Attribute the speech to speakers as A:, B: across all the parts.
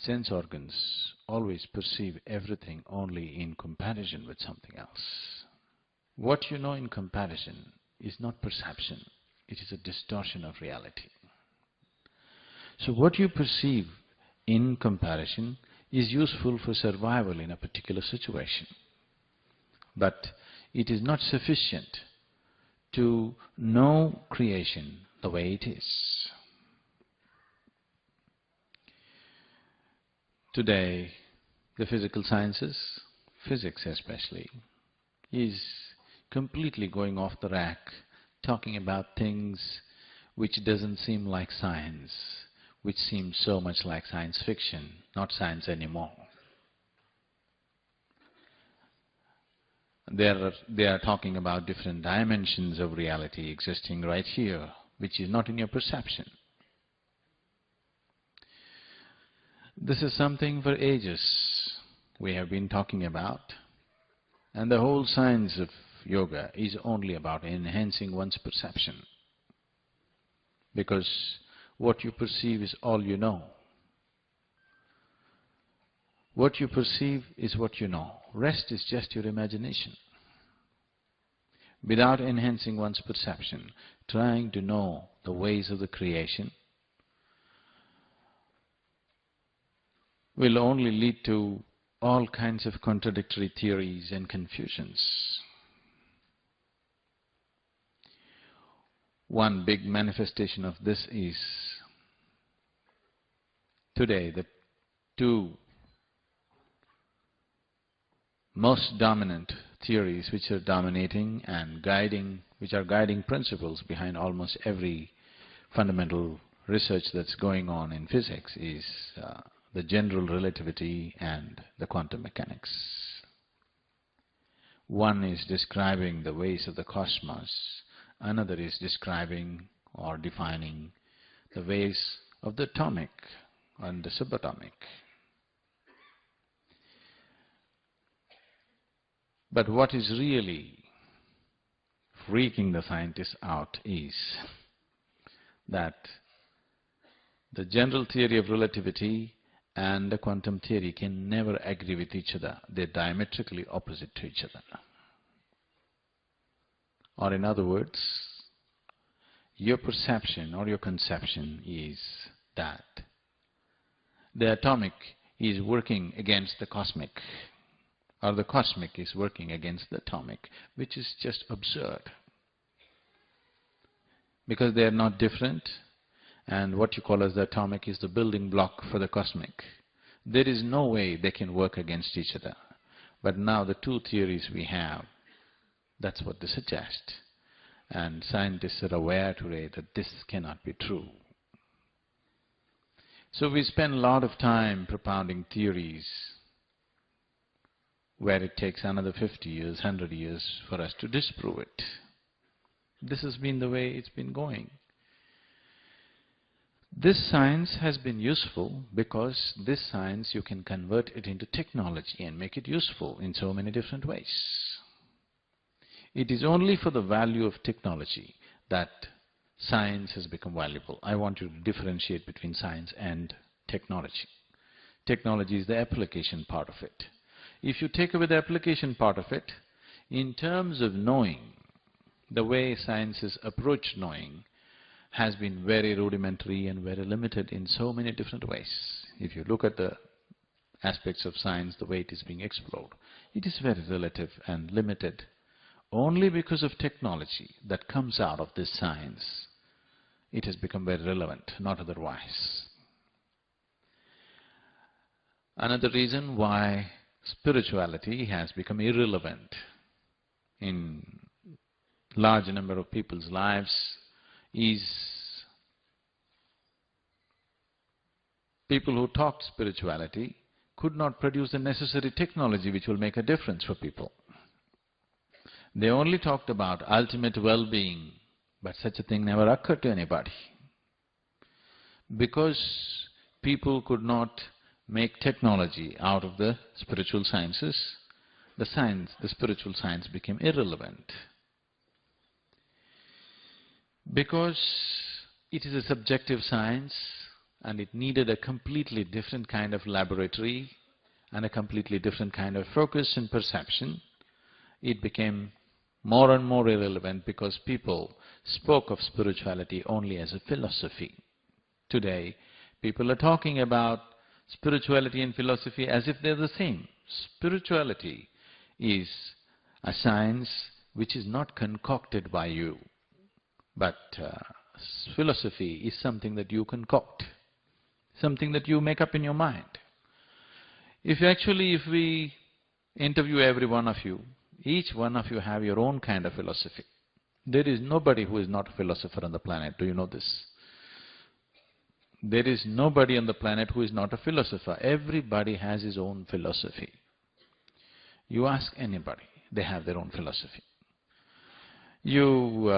A: sense organs always perceive everything only in comparison with something else. What you know in comparison is not perception, it is a distortion of reality. So what you perceive in comparison is useful for survival in a particular situation, but it is not sufficient to know creation the way it is. Today, the physical sciences, physics especially, is completely going off the rack, talking about things which doesn't seem like science, which seems so much like science fiction, not science anymore. They are talking about different dimensions of reality existing right here, which is not in your perception. This is something for ages we have been talking about, and the whole science of yoga is only about enhancing one's perception, because what you perceive is all you know. What you perceive is what you know. Rest is just your imagination. Without enhancing one's perception, trying to know the ways of the creation will only lead to all kinds of contradictory theories and confusions. One big manifestation of this is today the two most dominant theories which are dominating and guiding, which are guiding principles behind almost every fundamental research that's going on in physics is the general relativity and the quantum mechanics. One is describing the ways of the cosmos, another is describing or defining the ways of the atomic and the subatomic. But what is really freaking the scientists out is that the general theory of relativity and the quantum theory can never agree with each other. They're diametrically opposite to each other. Or in other words, your perception or your conception is that the atomic is working against the cosmic, or the cosmic is working against the atomic, which is just absurd. Because they are not different, and what you call as the atomic is the building block for the cosmic. There is no way they can work against each other. But now the two theories we have, that's what they suggest. And scientists are aware today that this cannot be true. So we spend a lot of time propounding theories where it takes another 50 years, 100 years for us to disprove it. This has been the way it's been going. This science has been useful because this science you can convert it into technology and make it useful in so many different ways. It is only for the value of technology that science has become valuable. I want you to differentiate between science and technology. Technology is the application part of it. If you take away the application part of it, in terms of knowing, the way sciences approach knowing has been very rudimentary and very limited in so many different ways. If you look at the aspects of science, the way it is being explored, it is very relative and limited. Only because of technology that comes out of this science, it has become very relevant, not otherwise. Another reason why spirituality has become irrelevant in large number of people's lives is people who talked spirituality could not produce the necessary technology which will make a difference for people. They only talked about ultimate well-being, but such a thing never occurred to anybody. Because people could not make technology out of the spiritual sciences, the spiritual science became irrelevant. Because it is a subjective science, and it needed a completely different kind of laboratory and a completely different kind of focus and perception. It became more and more irrelevant because people spoke of spirituality only as a philosophy. Today, people are talking about spirituality and philosophy as if they're the same. Spirituality is a science which is not concocted by you, but philosophy is something that you concoct, something that you make up in your mind. If we interview every one of you, each one of you have your own kind of philosophy. There is nobody who is not a philosopher on the planet. Do you know this? There is nobody on the planet who is not a philosopher. Everybody has his own philosophy. You ask anybody, they have their own philosophy. You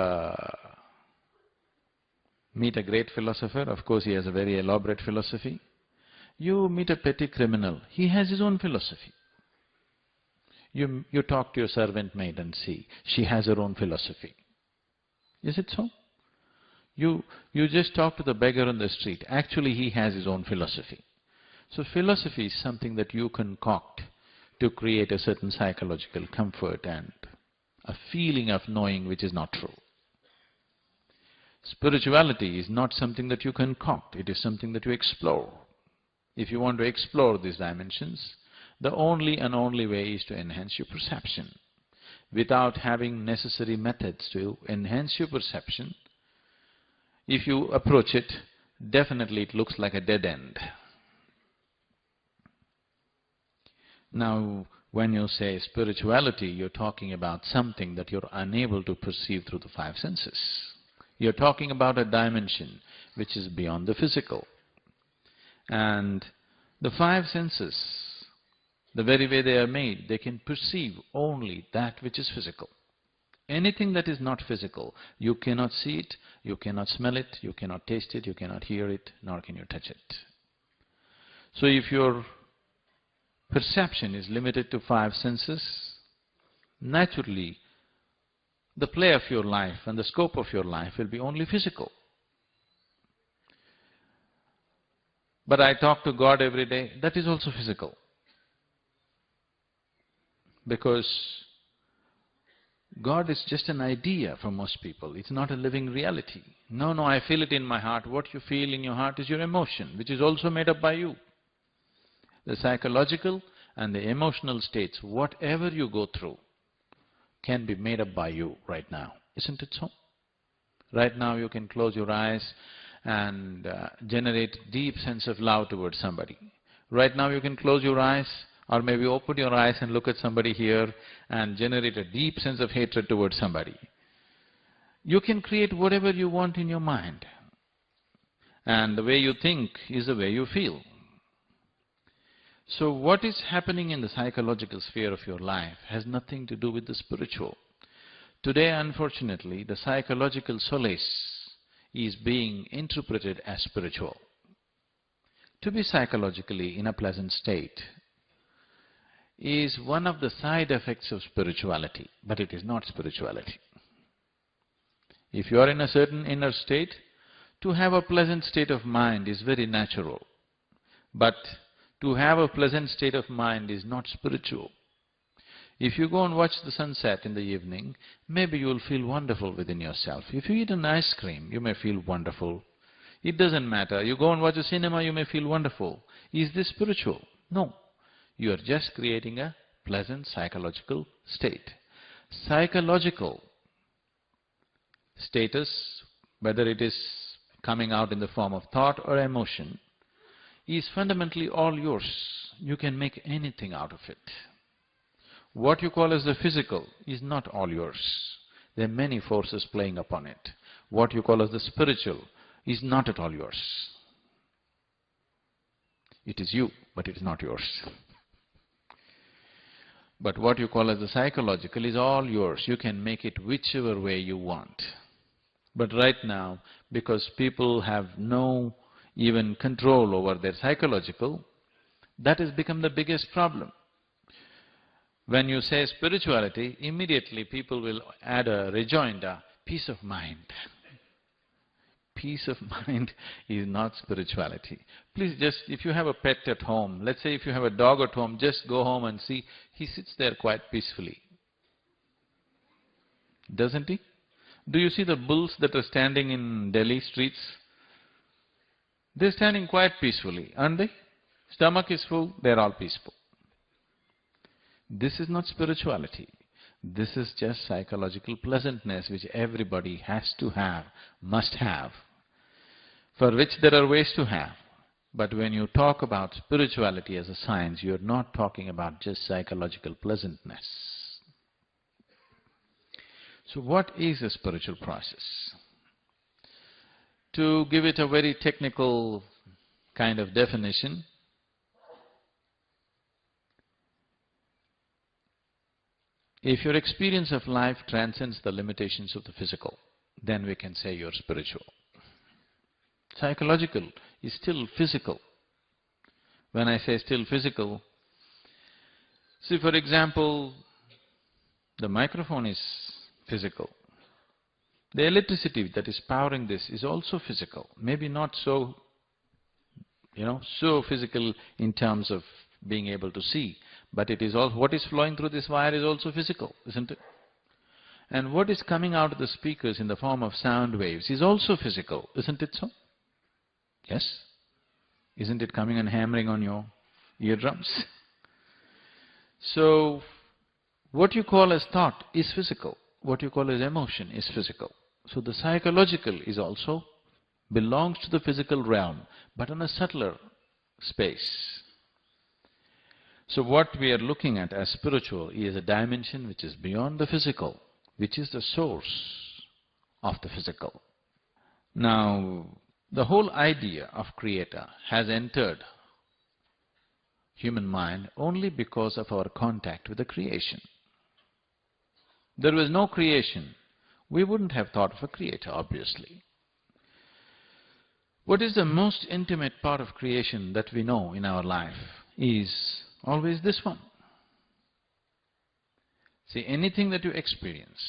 A: meet a great philosopher, of course he has a very elaborate philosophy. You meet a petty criminal, he has his own philosophy. You talk to your servant maid and see, she has her own philosophy. Is it so? You just talk to the beggar on the street, actually he has his own philosophy. So philosophy is something that you concoct to create a certain psychological comfort and a feeling of knowing which is not true. Spirituality is not something that you concoct, it is something that you explore. If you want to explore these dimensions, the only and only way is to enhance your perception. Without having necessary methods to enhance your perception, if you approach it, definitely it looks like a dead end. Now, when you say spirituality, you're talking about something that you're unable to perceive through the five senses. You're talking about a dimension which is beyond the physical. And the five senses, the very way they are made, they can perceive only that which is physical. Anything that is not physical, you cannot see it, you cannot smell it, you cannot taste it, you cannot hear it, nor can you touch it. So if your perception is limited to five senses, naturally the play of your life and the scope of your life will be only physical. But I talk to God every day, that is also physical. Because God is just an idea for most people, it's not a living reality. No, I feel it in my heart. What you feel in your heart is your emotion, which is also made up by you. The psychological and the emotional states, whatever you go through, can be made up by you right now. Isn't it so? Right now you can close your eyes and generate deep sense of love towards somebody. Right now you can close your eyes or maybe open your eyes and look at somebody here and generate a deep sense of hatred towards somebody. You can create whatever you want in your mind. And the way you think is the way you feel. So what is happening in the psychological sphere of your life has nothing to do with the spiritual. Today, unfortunately, the psychological solace is being interpreted as spiritual. To be psychologically in a pleasant state is one of the side effects of spirituality, but it is not spirituality. If you are in a certain inner state, to have a pleasant state of mind is very natural, but to have a pleasant state of mind is not spiritual. If you go and watch the sunset in the evening, maybe you will feel wonderful within yourself. If you eat an ice cream, you may feel wonderful. It doesn't matter. You go and watch a cinema, you may feel wonderful. Is this spiritual? No. You are just creating a pleasant psychological state. Psychological status, whether it is coming out in the form of thought or emotion, is fundamentally all yours. You can make anything out of it. What you call as the physical is not all yours. There are many forces playing upon it. What you call as the spiritual is not at all yours. It is you, but it is not yours. But what you call as the psychological is all yours. You can make it whichever way you want. But right now, because people have no even control over their psychological, that has become the biggest problem. When you say spirituality, immediately people will add a rejoinder, peace of mind. Peace of mind is not spirituality. Please just, if you have a pet at home, let's say if you have a dog at home, just go home and see, he sits there quite peacefully. Doesn't he? Do you see the bulls that are standing in Delhi streets? They're standing quite peacefully, aren't they? Stomach is full, they're all peaceful. This is not spirituality. This is just psychological pleasantness which everybody has to have, must have, for which there are ways to have. But when you talk about spirituality as a science, you're not talking about just psychological pleasantness. So what is a spiritual process? To give it a very technical kind of definition, if your experience of life transcends the limitations of the physical, then we can say you're spiritual. Psychological is still physical. When I say still physical, see, for example, the microphone is physical. The electricity that is powering this is also physical. Maybe not so, so physical in terms of being able to see, but it is also, what is flowing through this wire is also physical, isn't it? And what is coming out of the speakers in the form of sound waves is also physical, isn't it so? Yes? Isn't it coming and hammering on your eardrums? So, what you call as thought is physical. What you call as emotion is physical. So the psychological is also belongs to the physical realm, but on a subtler space. So what we are looking at as spiritual is a dimension which is beyond the physical, which is the source of the physical. Now, the whole idea of creator has entered human mind only because of our contact with the creation. There was no creation, we wouldn't have thought of a creator, obviously. What is the most intimate part of creation that we know in our life is always this one. See, anything that you experience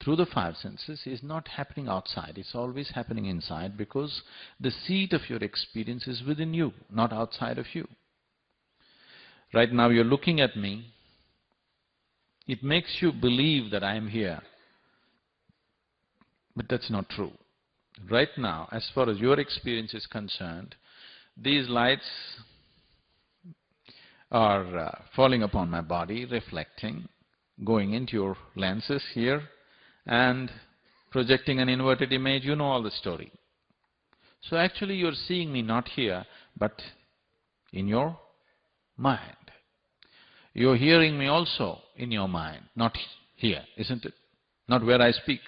A: through the five senses is not happening outside, it's always happening inside, because the seat of your experience is within you, not outside of you. Right now you're looking at me, it makes you believe that I am here, but that's not true. Right now, as far as your experience is concerned, these lights are falling upon my body, reflecting, going into your lenses here and projecting an inverted image. You know all the story. So actually you're seeing me not here, but in your mind. You're hearing me also in your mind, not here, isn't it? Not where I speak,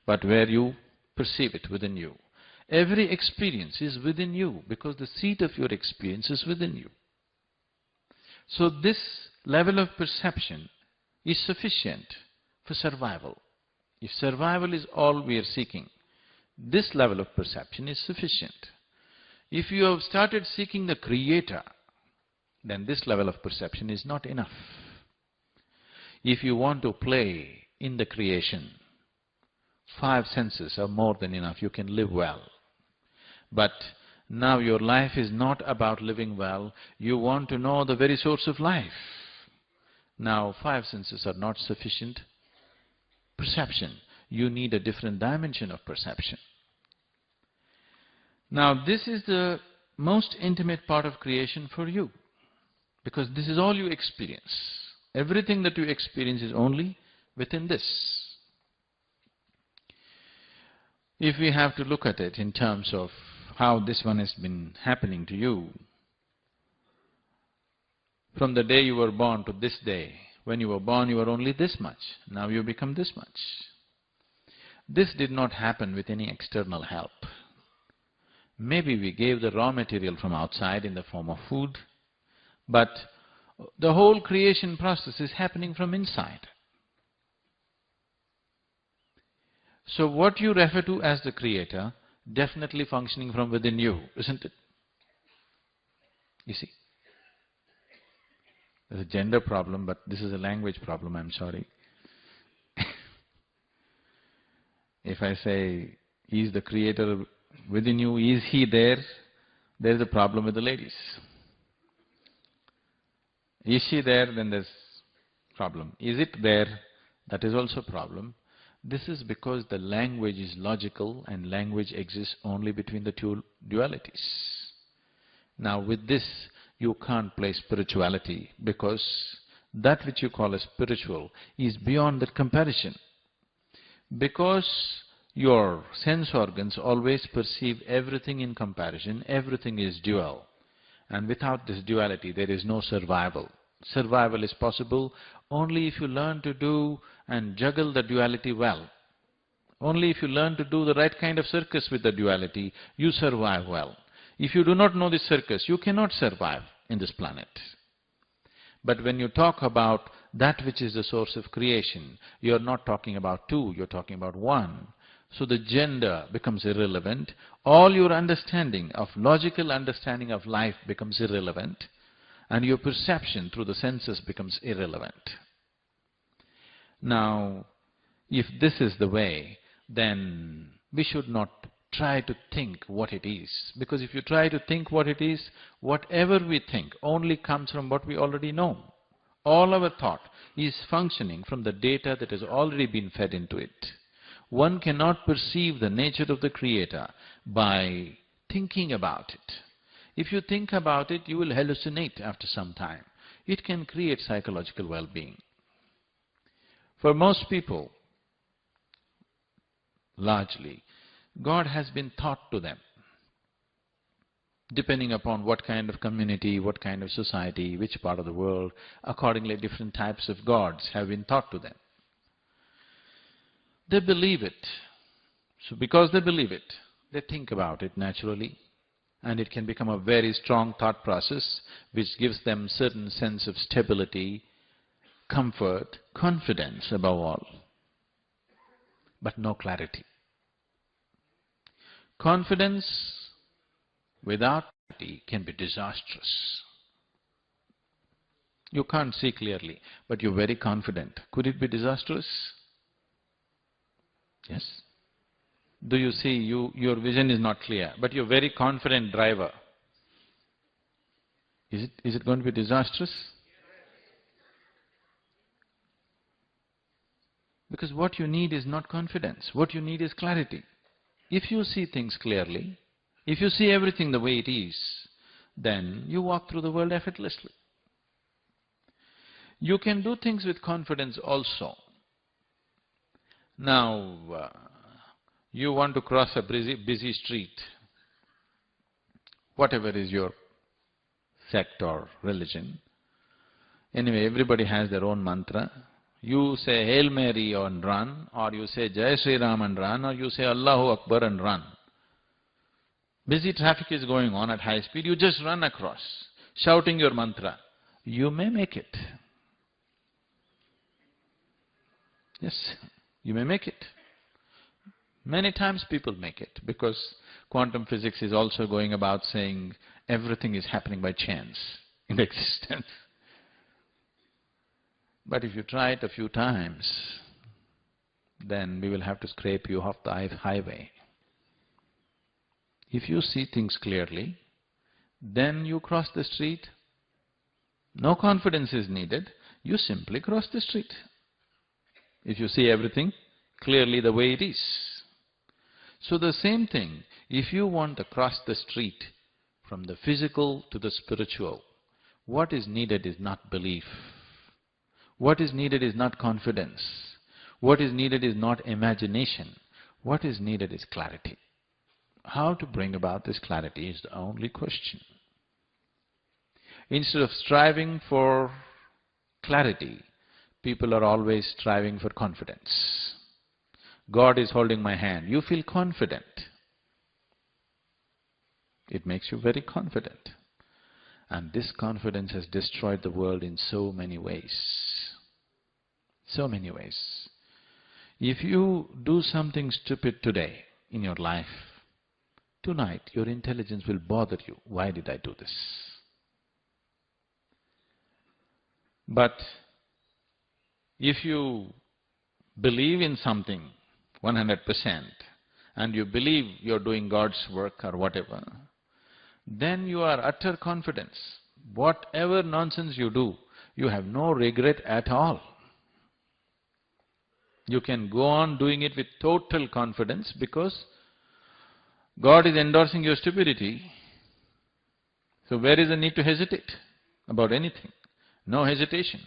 A: but where you perceive it within you. Every experience is within you because the seat of your experience is within you. So this level of perception is sufficient for survival. If survival is all we are seeking, this level of perception is sufficient. If you have started seeking the creator, then this level of perception is not enough. If you want to play in the creation, five senses are more than enough, you can live well. But now your life is not about living well, you want to know the very source of life. Now five senses are not sufficient perception, you need a different dimension of perception. Now this is the most intimate part of creation for you, because this is all you experience. Everything that you experience is only within this. If we have to look at it in terms of how this one has been happening to you, from the day you were born to this day, when you were born you were only this much, now you become this much. This did not happen with any external help. Maybe we gave the raw material from outside in the form of food, but the whole creation process is happening from inside. So what you refer to as the creator, definitely functioning from within you, isn't it? You see? There's a gender problem, but this is a language problem, I'm sorry. If I say Is the Creator within you? Is He there? There is a problem with the ladies. Is she there? Then there's problem. Is it there? That is also a problem. This is because the language is logical and language exists only between the two dualities. Now with this, you can't play spirituality because that which you call as spiritual is beyond that comparison. Because your sense organs always perceive everything in comparison, everything is dual. And without this duality, there is no survival. Survival is possible only if you learn to do and juggle the duality well. Only if you learn to do the right kind of circus with the duality, you survive well. If you do not know this circus, you cannot survive in this planet. But when you talk about that which is the source of creation, you're not talking about two, you're talking about one. So the gender becomes irrelevant. All your understanding of, logical understanding of life becomes irrelevant, and your perception through the senses becomes irrelevant. Now, if this is the way, then we should not try to think what it is. Because if you try to think what it is, whatever we think only comes from what we already know. All our thought is functioning from the data that has already been fed into it. One cannot perceive the nature of the Creator by thinking about it. If you think about it, you will hallucinate after some time. It can create psychological well-being. For most people, largely, God has been taught to them, depending upon what kind of community, what kind of society, which part of the world. Accordingly, different types of gods have been taught to them. They believe it. So because they believe it, they think about it naturally, and it can become a very strong thought process which gives them certain sense of stability, comfort, confidence above all, but no clarity. Confidence without clarity can be disastrous. You can't see clearly, but you're very confident. Could it be disastrous? Yes. Do you see, your vision is not clear, but you're very confident driver. Is it going to be disastrous? Because what you need is not confidence, what you need is clarity. If you see things clearly, if you see everything the way it is, then you walk through the world effortlessly. You can do things with confidence also. Now, you want to cross a busy street, whatever is your sect or religion. Anyway, everybody has their own mantra. You say Hail Mary and run, or you say Jai Sri Ram and run, or you say Allahu Akbar and run. Busy traffic is going on at high speed, you just run across, shouting your mantra. You may make it. Yes, you may make it. Many times people make it, because quantum physics is also going about saying everything is happening by chance in existence. But if you try it a few times, then we will have to scrape you off the highway. If you see things clearly, then you cross the street. No confidence is needed, you simply cross the street. If you see everything clearly the way it is. So the same thing, if you want to cross the street from the physical to the spiritual, what is needed is not belief. What is needed is not confidence. What is needed is not imagination. What is needed is clarity. How to bring about this clarity is the only question. Instead of striving for clarity, people are always striving for confidence. God is holding my hand. You feel confident. It makes you very confident. And this confidence has destroyed the world in so many ways. So many ways. If you do something stupid today in your life, tonight your intelligence will bother you. Why did I do this? But if you believe in something 100% and you believe you're doing God's work or whatever, then you are utter confidence. Whatever nonsense you do, you have no regret at all. You can go on doing it with total confidence because God is endorsing your stupidity. So where is the need to hesitate about anything? No hesitation.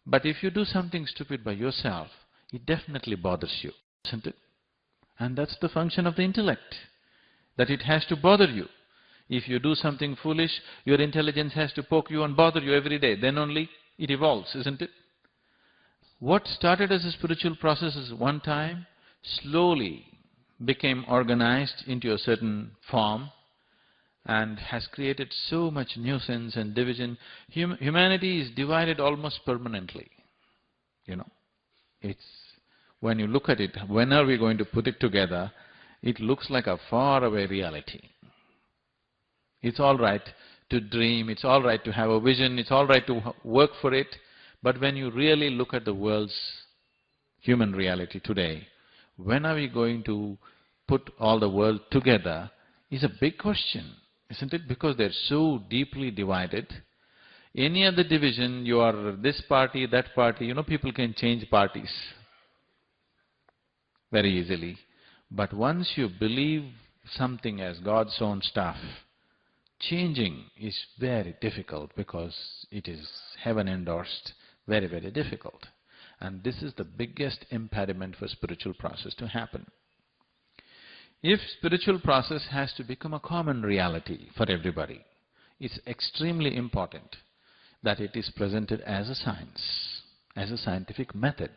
A: But if you do something stupid by yourself, it definitely bothers you, isn't it? And that's the function of the intellect, that it has to bother you. If you do something foolish, your intelligence has to poke you and bother you every day. Then only it evolves, isn't it? What started as a spiritual process is one time slowly became organized into a certain form and has created so much nuisance and division. Humanity is divided almost permanently, you know. It's… when you look at it, when are we going to put it together, it looks like a faraway reality. It's all right to dream, it's all right to have a vision, it's all right to work for it, but when you really look at the world's human reality today, when are we going to put all the world together is a big question, isn't it? Because they're so deeply divided. Any other division, you are this party, that party, you know, people can change parties very easily. But once you believe something as God's own stuff, changing is very difficult because it is heaven endorsed, very, very difficult. And this is the biggest impediment for spiritual process to happen. If spiritual process has to become a common reality for everybody, it's extremely important that it is presented as a science, as a scientific method.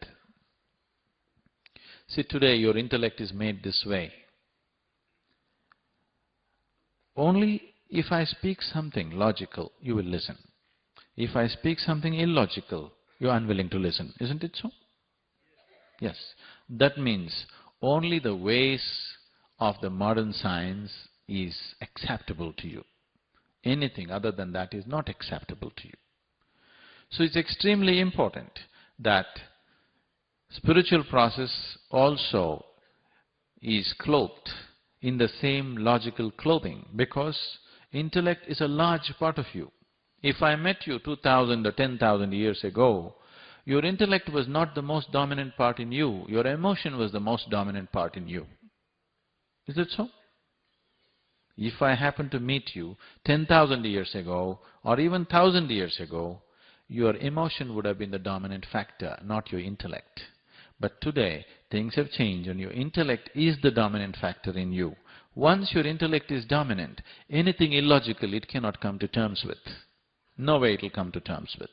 A: See, today your intellect is made this way. Only if I speak something logical, you will listen. If I speak something illogical, you are unwilling to listen. Isn't it so? Yes. That means only the ways of the modern science is acceptable to you. Anything other than that is not acceptable to you. So it's extremely important that spiritual process also is clothed in the same logical clothing, because intellect is a large part of you. If I met you 2,000 or 10,000 years ago, your intellect was not the most dominant part in you, your emotion was the most dominant part in you. Is it so? If I happen to meet you 10,000 years ago or even 1,000 years ago, your emotion would have been the dominant factor, not your intellect. But today, things have changed and your intellect is the dominant factor in you. Once your intellect is dominant, anything illogical it cannot come to terms with. No way it will come to terms with.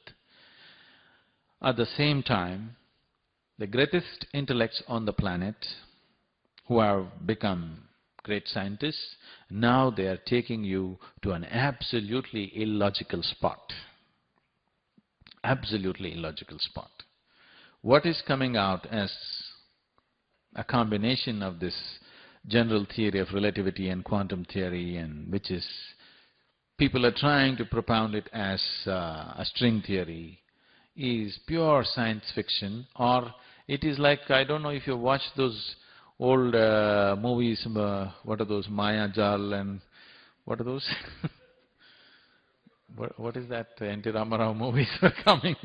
A: At the same time, the greatest intellects on the planet who have become great scientists, now they are taking you to an absolutely illogical spot. Absolutely illogical spot. What is coming out as a combination of this general theory of relativity and quantum theory, and which is, people are trying to propound it as a string theory, is pure science fiction, or it is like, I don't know if you watch those old movies, what are those, Maya Jal and what are those? What is that, N.T. Ramarao movies are coming,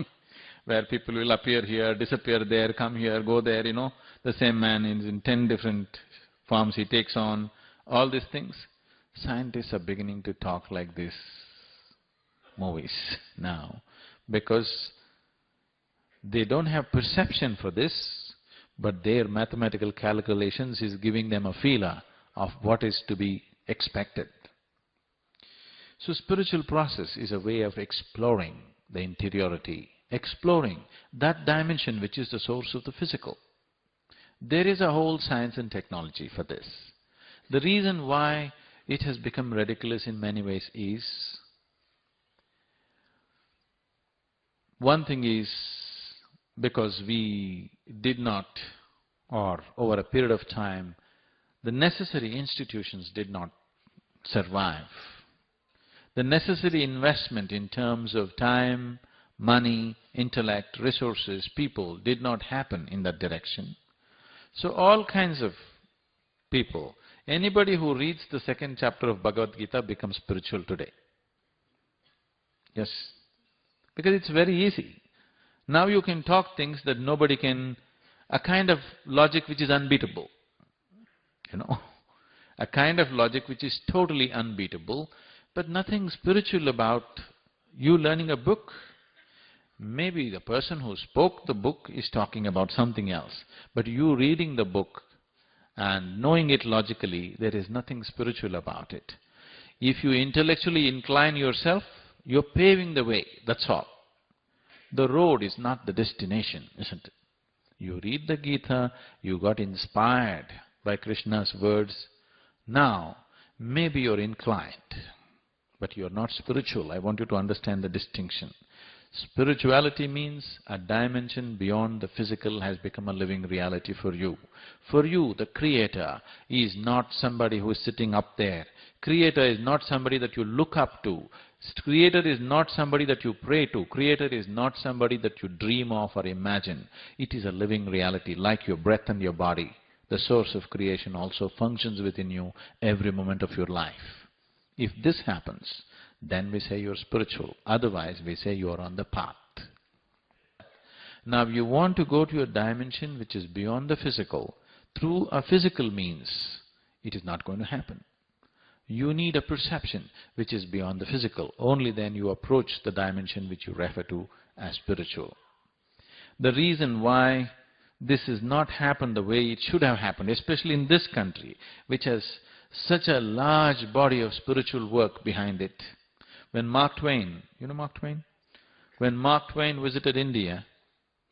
A: where people will appear here, disappear there, come here, go there, you know, the same man is in 10 different forms he takes on, all these things. Scientists are beginning to talk like these movies now, because they don't have perception for this, but their mathematical calculations is giving them a feeler of what is to be expected. So spiritual process is a way of exploring the interiority, exploring that dimension which is the source of the physical. There is a whole science and technology for this. The reason why it has become ridiculous in many ways is, one thing is because we did not, or over a period of time, the necessary institutions did not survive. The necessary investment in terms of time, money, intellect, resources, people did not happen in that direction. So all kinds of people, anybody who reads the second chapter of Bhagavad Gita becomes spiritual today. Yes, because it's very easy. Now you can talk things that nobody can, a kind of logic which is unbeatable, you know, a kind of logic which is totally unbeatable, but nothing spiritual about you learning a book. Maybe the person who spoke the book is talking about something else, but you reading the book and knowing it logically, there is nothing spiritual about it. If you intellectually incline yourself, you're paving the way, that's all. The road is not the destination, isn't it? You read the Gita, you got inspired by Krishna's words. Now, maybe you're inclined, but you're not spiritual. I want you to understand the distinction. Spirituality means a dimension beyond the physical has become a living reality for you. For you, the Creator is not somebody who is sitting up there. Creator is not somebody that you look up to. Creator is not somebody that you pray to. Creator is not somebody that you dream of or imagine. It is a living reality, like your breath and your body. The source of creation also functions within you every moment of your life. If this happens, then we say you're spiritual. Otherwise, we say you're on the path. Now, if you want to go to a dimension which is beyond the physical, through a physical means, it is not going to happen. You need a perception which is beyond the physical. Only then you approach the dimension which you refer to as spiritual. The reason why this has not happened the way it should have happened, especially in this country, which has such a large body of spiritual work behind it. When Mark Twain, you know Mark Twain? When Mark Twain visited India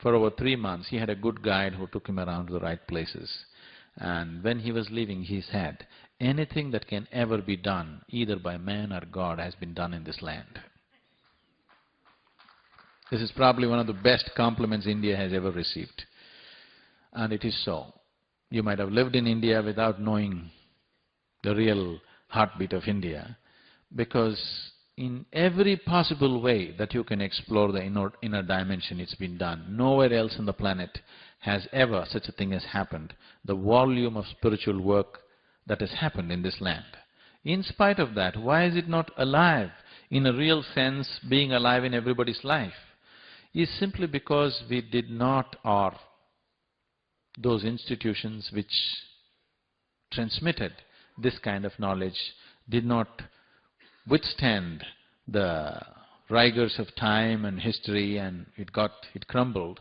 A: for over 3 months, he had a good guide who took him around to the right places. And when he was leaving, he said, anything that can ever be done, either by man or God, has been done in this land. This is probably one of the best compliments India has ever received. And it is so. You might have lived in India without knowing the real heartbeat of India, because in every possible way that you can explore the inner dimension, it's been done. Nowhere else on the planet has ever such a thing has happened. The volume of spiritual work that has happened in this land. In spite of that, why is it not alive in a real sense, being alive in everybody's life? Is simply because we did not, or those institutions which transmitted this kind of knowledge did not withstand the rigors of time and history, and it crumbled.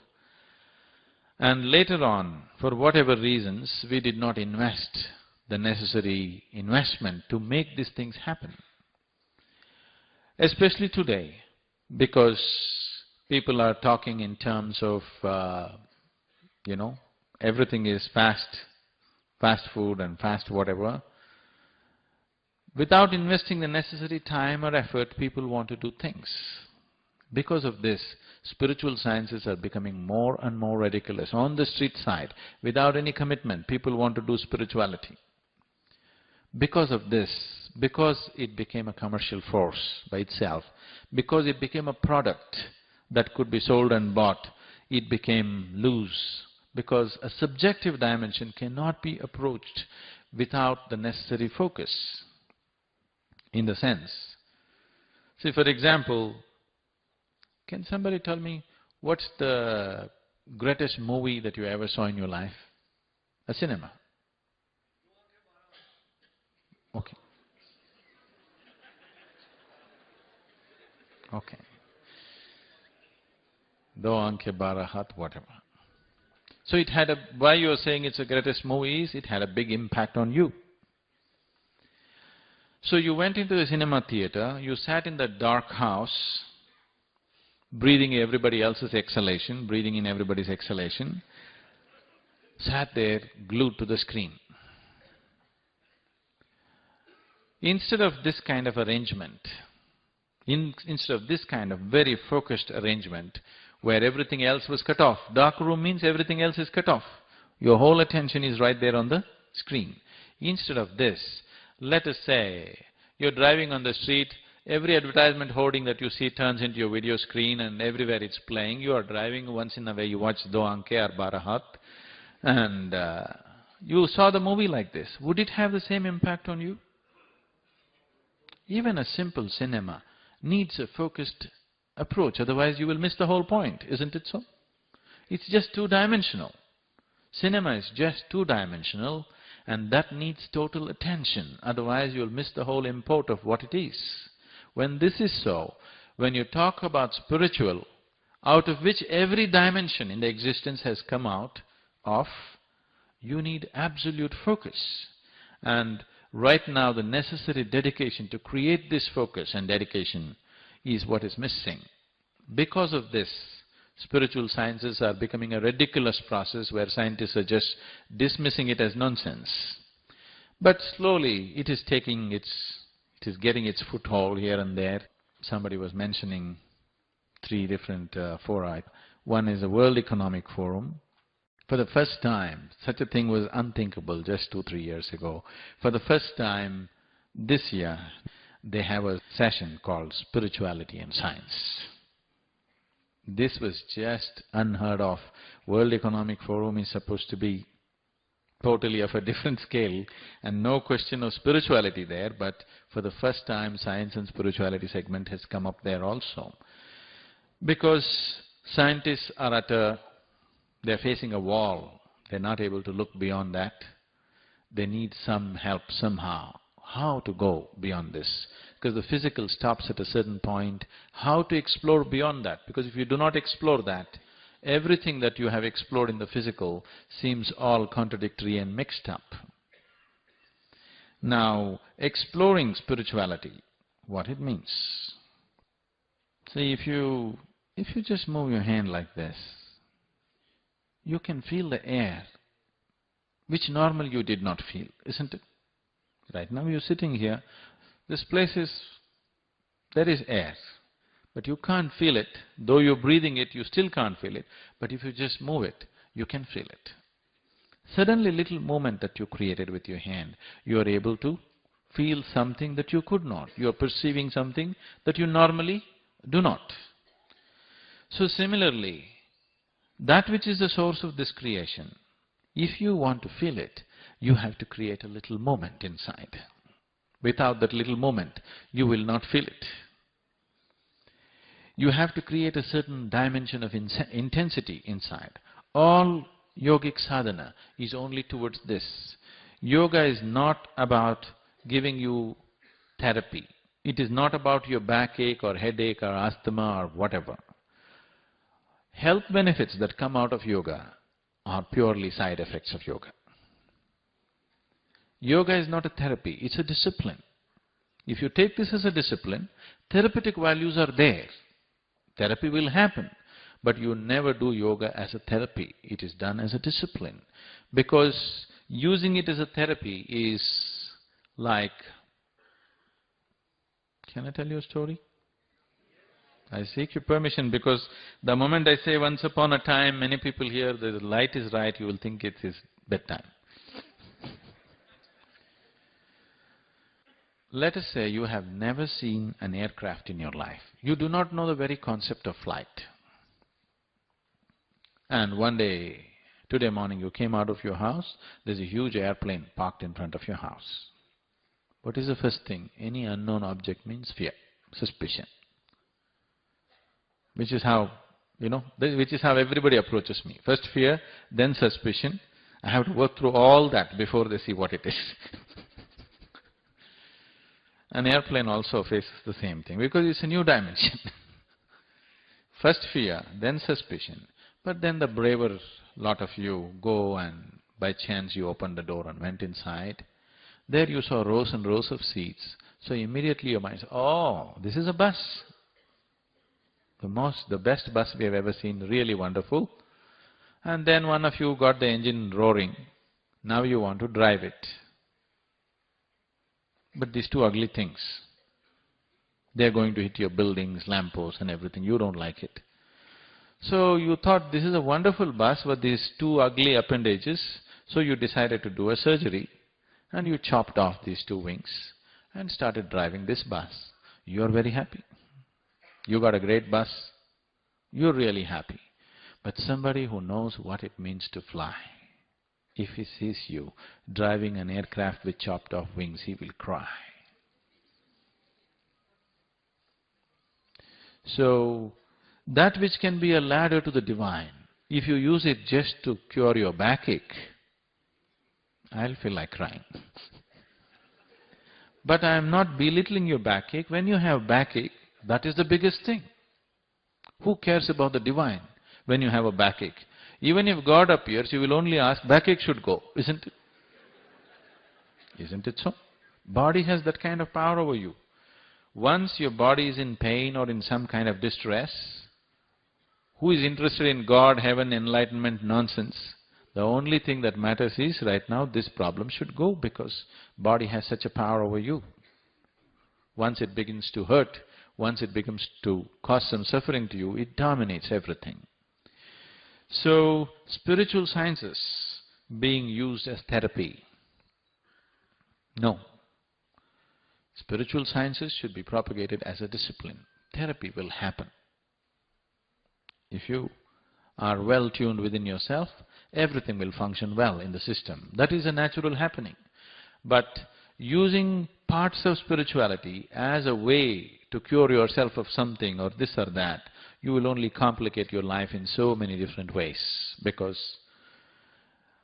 A: And later on, for whatever reasons, we did not invest the necessary investment to make these things happen. Especially today, because people are talking in terms of, everything is fast food and fast whatever. Without investing the necessary time or effort, people want to do things. Because of this, spiritual sciences are becoming more and more ridiculous. On the street side, without any commitment, people want to do spirituality. Because of this, because it became a commercial force by itself, because it became a product that could be sold and bought, it became loose. Because a subjective dimension cannot be approached without the necessary focus. In the sense, see, for example, can somebody tell me what's the greatest movie that you ever saw in your life? A cinema. Okay. Okay. Do Aankhe Bara Hath, whatever. So it had why you are saying it's the greatest movie is, it had a big impact on you. So you went into the cinema theater, you sat in the dark house, breathing everybody else's exhalation, breathing in everybody's exhalation, sat there glued to the screen. Instead of this kind of arrangement, instead of this kind of very focused arrangement, where everything else was cut off, dark room means everything else is cut off. Your whole attention is right there on the screen. Instead of this, let us say, you're driving on the street, every advertisement hoarding that you see turns into your video screen and everywhere it's playing. You are driving, once in a way you watch Do Aankhe or Bara Hath. and you saw the movie like this, would it have the same impact on you? Even a simple cinema needs a focused approach, otherwise you will miss the whole point, isn't it so? It's just two-dimensional. Cinema is just two-dimensional, and that needs total attention, otherwise you'll miss the whole import of what it is. When this is so, when you talk about spiritual, out of which every dimension in the existence has come out of, you need absolute focus. And right now the necessary dedication to create this focus and dedication is what is missing. Because of this, spiritual sciences are becoming a ridiculous process where scientists are just dismissing it as nonsense. But slowly it is getting its foothold here and there. Somebody was mentioning three different fora. One is the World Economic Forum. For the first time, such a thing was unthinkable just 2-3 years ago. For the first time this year, they have a session called Spirituality and Science. This was just unheard of. World Economic Forum is supposed to be totally of a different scale and no question of spirituality there, but for the first time science and spirituality segment has come up there also. Because scientists are they're facing a wall, they're not able to look beyond that. They need some help somehow, how to go beyond this. Because the physical stops at a certain point, how to explore beyond that? Because if you do not explore that, everything that you have explored in the physical seems all contradictory and mixed up. Now, exploring spirituality, what it means. See, if you just move your hand like this, you can feel the air, which normally you did not feel, isn't it? Right now you're sitting here, this place there is air, but you can't feel it. Though you're breathing it, you still can't feel it. But if you just move it, you can feel it. Suddenly, little movement that you created with your hand, you are able to feel something that you could not. You are perceiving something that you normally do not. So similarly, that which is the source of this creation, if you want to feel it, you have to create a little moment inside. Without that little moment, you will not feel it. You have to create a certain dimension of intensity inside. All yogic sadhana is only towards this. Yoga is not about giving you therapy. It is not about your backache or headache or asthma or whatever. Health benefits that come out of yoga are purely side effects of yoga. Yoga is not a therapy, it's a discipline. If you take this as a discipline, therapeutic values are there. Therapy will happen, but you never do yoga as a therapy. It is done as a discipline. Because using it as a therapy is like… Can I tell you a story? I seek your permission because the moment I say once upon a time, many people here, the light is right, you will think it is bedtime. Let us say you have never seen an aircraft in your life. You do not know the very concept of flight. And one day, today morning, you came out of your house, there's a huge airplane parked in front of your house. What is the first thing? Any unknown object means fear, suspicion. Which is how, which is how everybody approaches me. First fear, then suspicion. I have to work through all that before they see what it is. An airplane also faces the same thing because it's a new dimension. First fear, then suspicion. But then the braver lot of you go and by chance you opened the door and went inside. There you saw rows and rows of seats. So immediately your mind says, oh, this is a bus. The best bus we have ever seen, really wonderful. And then one of you got the engine roaring. Now you want to drive it. But these two ugly things, they're going to hit your buildings, lampposts and everything. You don't like it. So you thought this is a wonderful bus with these two ugly appendages. So you decided to do a surgery and you chopped off these two wings and started driving this bus. You are very happy. You got a great bus. You're really happy. But somebody who knows what it means to fly, If he sees you driving an aircraft with chopped off wings, he will cry. So, that which can be a ladder to the divine, if you use it just to cure your backache, I'll feel like crying. But I am not belittling your backache. When you have backache, that is the biggest thing. Who cares about the divine when you have a backache? Even if God appears, you will only ask, backache should go, isn't it? Isn't it so? Body has that kind of power over you. Once your body is in pain or in some kind of distress, who is interested in God, heaven, enlightenment nonsense? The only thing that matters is, right now, this problem should go because body has such a power over you. Once it begins to hurt, once it begins to cause some suffering to you, it dominates everything. So, spiritual sciences being used as therapy, no. Spiritual sciences should be propagated as a discipline. Therapy will happen. If you are well tuned within yourself, everything will function well in the system. That is a natural happening. But using parts of spirituality as a way to cure yourself of something or this or that, you will only complicate your life in so many different ways, because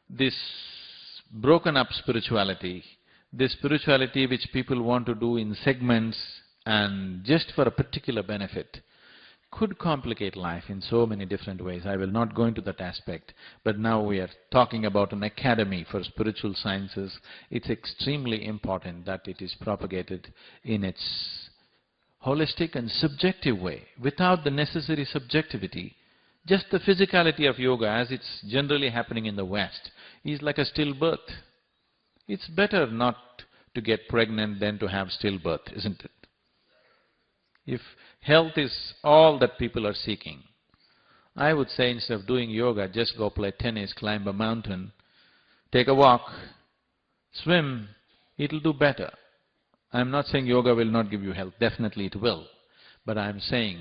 A: this broken up spirituality, this spirituality which people want to do in segments and just for a particular benefit, could complicate life in so many different ways. I will not go into that aspect, but now we are talking about an academy for spiritual sciences. It's extremely important that it is propagated in its holistic and subjective way, without the necessary subjectivity. Just the physicality of yoga, as it's generally happening in the West, is like a stillbirth. It's better not to get pregnant than to have stillbirth, isn't it? If health is all that people are seeking, I would say instead of doing yoga, just go play tennis, climb a mountain, take a walk, swim, it'll do better. I'm not saying yoga will not give you health, definitely it will. But I'm saying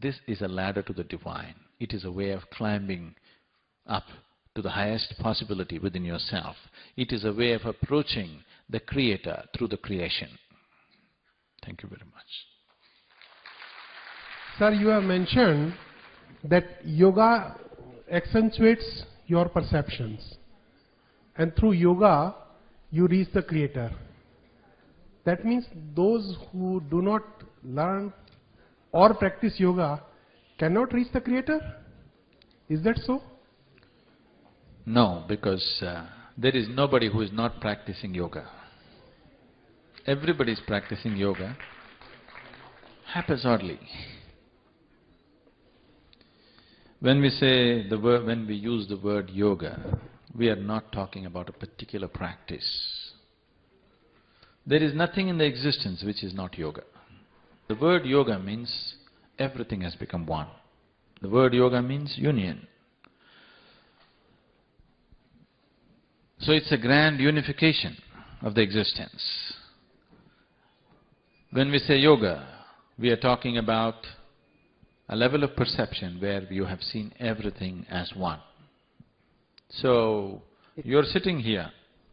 A: this is a ladder to the divine. It is a way of climbing up to the highest possibility within yourself. It is a way of approaching the Creator through the creation. Thank you very much.
B: Sir, you have mentioned that yoga accentuates your perceptions, and through yoga you reach the Creator. That means those who do not learn or practice yoga cannot reach the Creator? Is that so?
A: No, because there is nobody who is not practicing yoga. Everybody is practicing yoga haphazardly. When we say the word, when we use the word yoga, we are not talking about a particular practice. There is nothing in the existence which is not yoga. The word yoga means everything has become one. The word yoga means union. So it's a grand unification of the existence. When we say yoga, we are talking about a level of perception where you have seen everything as one. So, you're sitting here,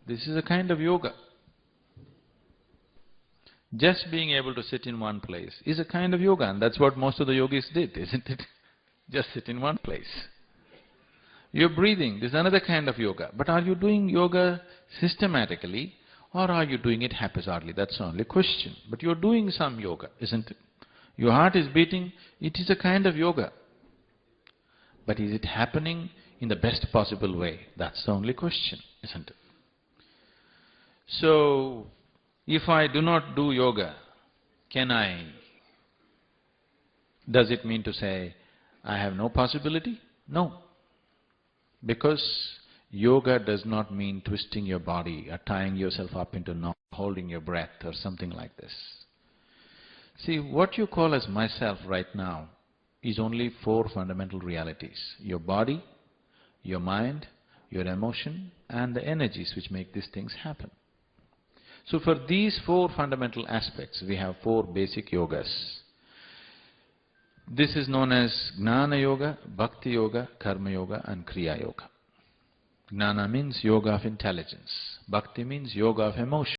A: this is a kind of yoga. Just being able to sit in one place is a kind of yoga, and that's what most of the yogis did, isn't it? Just sit in one place. You're breathing, this is another kind of yoga. But are you doing yoga systematically, or are you doing it haphazardly? That's the only question. But you're doing some yoga, isn't it? Your heart is beating, it is a kind of yoga. But is it happening in the best possible way? That's the only question, isn't it? So, if I do not do yoga, does it mean to say, I have no possibility? No. Because yoga does not mean twisting your body or tying yourself up into knot, holding your breath or something like this. See, what you call as myself right now is only 4 fundamental realities: your body, your mind, your emotion, and the energies which make these things happen. So for these 4 fundamental aspects, we have 4 basic yogas. This is known as Jnana Yoga, Bhakti Yoga, Karma Yoga and Kriya Yoga. Jnana means yoga of intelligence. Bhakti means yoga of emotion.